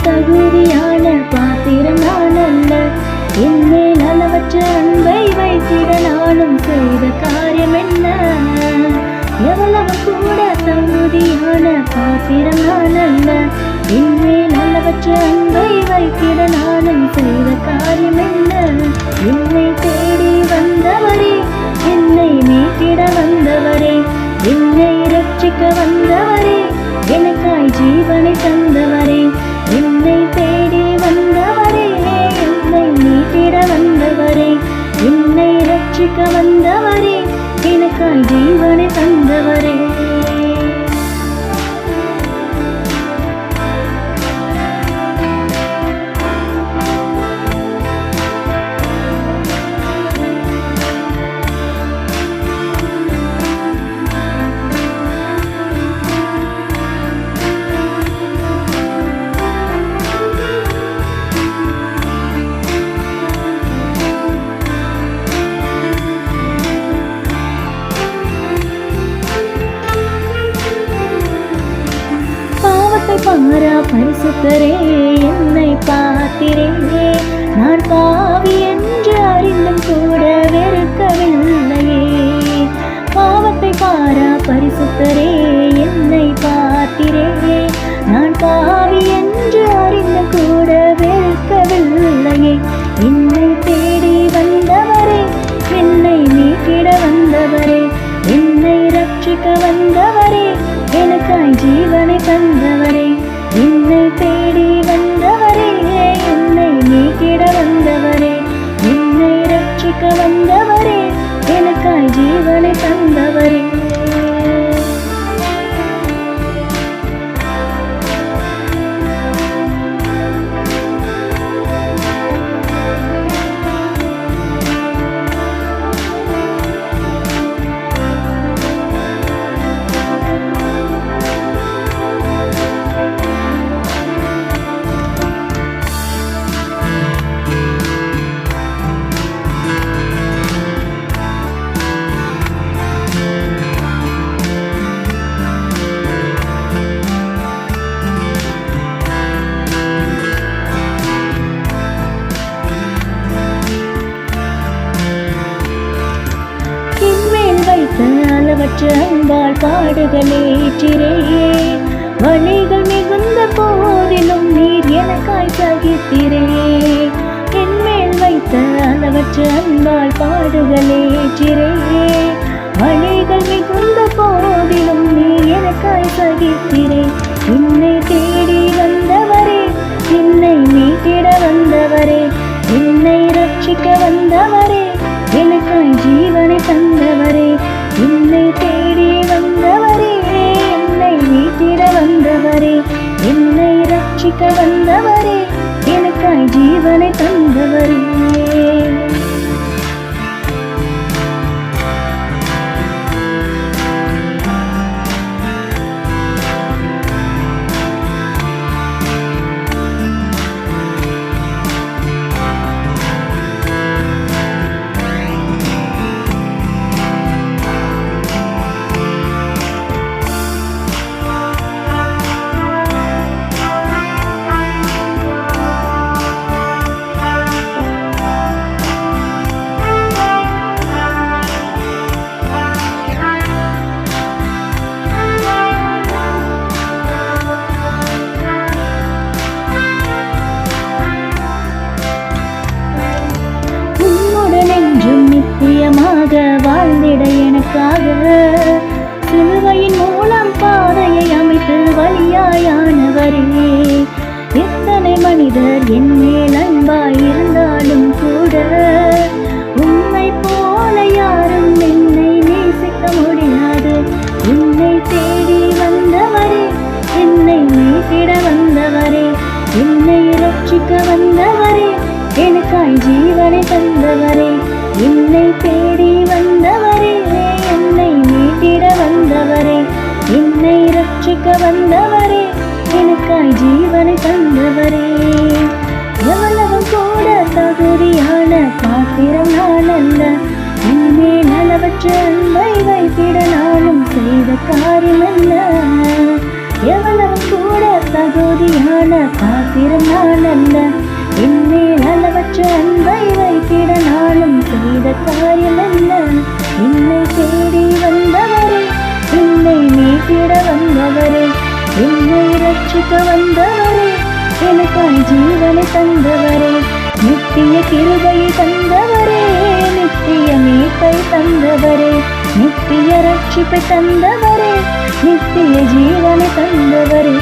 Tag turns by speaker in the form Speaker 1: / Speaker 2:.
Speaker 1: தகுதியான பாத்திரம் நான் அல்ல. என்மேல் அளவற்ற அன்பை வைத்திட நானும் செய்த காரியம் என்ன? எவ்வளவு கூட தகுதியான பாத்திரம் நான் அல்ல. என்மேல் அளவற்ற அன்பை வைத்திட நானும் செய்த காரியம் என்ன? என்னை தேடி வந்தவரே, என்னை மீட்டிட வந்தவரே, என்னை ரட்சிக்க வந்தவரே, எனக்காய் ஜீவனை தந்தவரே, என்னை தேடி வந்தவரே, என்னை மீட்டிட வந்தவரே, என்னை ரட்சிக்க வந்தவரே, எனக்காய் ஜீவனை தந்தவரே. பாரா பரிசுத்தரே, என்னை பார்த்தீரே, நான் பாவி என்று அறிந்தும் கூட வெறுக்கவில்லையே. பாவத்தை பாரா பரிசுத்தரே, என்னை பார்த்தீரே, நான் பாவி என்று அறிந்தும் கூட வெறுக்கவில்லையே. என்னை தேடி வந்தவரே, என்னை மீட்டிட வந்தவரே, என்னை ரட்சிக்க வந்தவரே, எனக்காய் ஜீவனை தந்தவரே, என்னை தேடி வந்தவரே, என்னை மீட்டிட வந்தவரே, என்னை ரட்சிக்க வந்தவரே, எனக்காய் ஜீவனை தந்தவரே. அளவற்ற அன்பால் பாடுகளேற்றிரே, வழிகள் மிகுந்த போதிலும் நீர் எனக்காய் சகித்திரே. என்மேல் வைத்த அளவற்ற அன்பால் பாடுகளேற்றிரே, வழிகள் மிகுந்த போதிலும் நீர் எனக்காய் சகித்திரே. என்னை தேடி வந்தவரே, என்னை மீட்டிட வந்தவரே, என்னை ரட்சிக்க வந்தவரே, எனக்காய் ஜீவனை தந்தவரே, என்னை தேடி வந்தவரே, என்னை மீட்டிட வந்தவரே, என்னை ரட்சிக்க வந்தவரே, எனக்காய் ஜீவனை தந்தவரே. நித்தியமாக வாழ்ந்திட எனக்காக சிலுவையின் மூலம் பாதையை அமைத்து வழியாயானவரே. எத்தனை மனிதர் என் மேல் அன்பாய் இருந்தாலும் கூட உம்மை போல யாரும் என்னை நேசிக்க முடியாது. என்னை தேடி வந்தவரே, என்னை மீட்டிட வந்தவரே, என்னை ரட்சிக்க வந்தவரே, எனக்காய் ஜீவனை தந்தவரே, என்னை தேடி வந்தவரே, என்னை மீட்டிட வந்தவரே, என்னை ரட்சிக்க வந்தவரே, எனக்காய் ஜீவனை தந்தவரே. எவ்வளவு கூட தகுதியான பாத்திரம் நான் அல்ல. இனிமேல் அளவற்ற அன்பை வைத்திட நானும் செய்த காரியம் அல்ல. எவ்வளவு கூட தகுதியான பாத்திரம் நான் அல்ல, என்மேல் அளவற்ற அன்பை வைத்திட நானும் செய்த காரியம் என்ன? என்னை தேடி வந்தவரே, என்னை மீட்டிட வந்தவரே, என்னை ரட்சிக்க வந்தவரே, எனக்காய் ஜீவனை தந்தவரே, நித்திய கிருபையை தந்தவரே, நித்திய மீட்பை தந்தவரே, நித்திய ரட்சிப்பை தந்தவரே, நித்திய ஜீவனை தந்தவரே.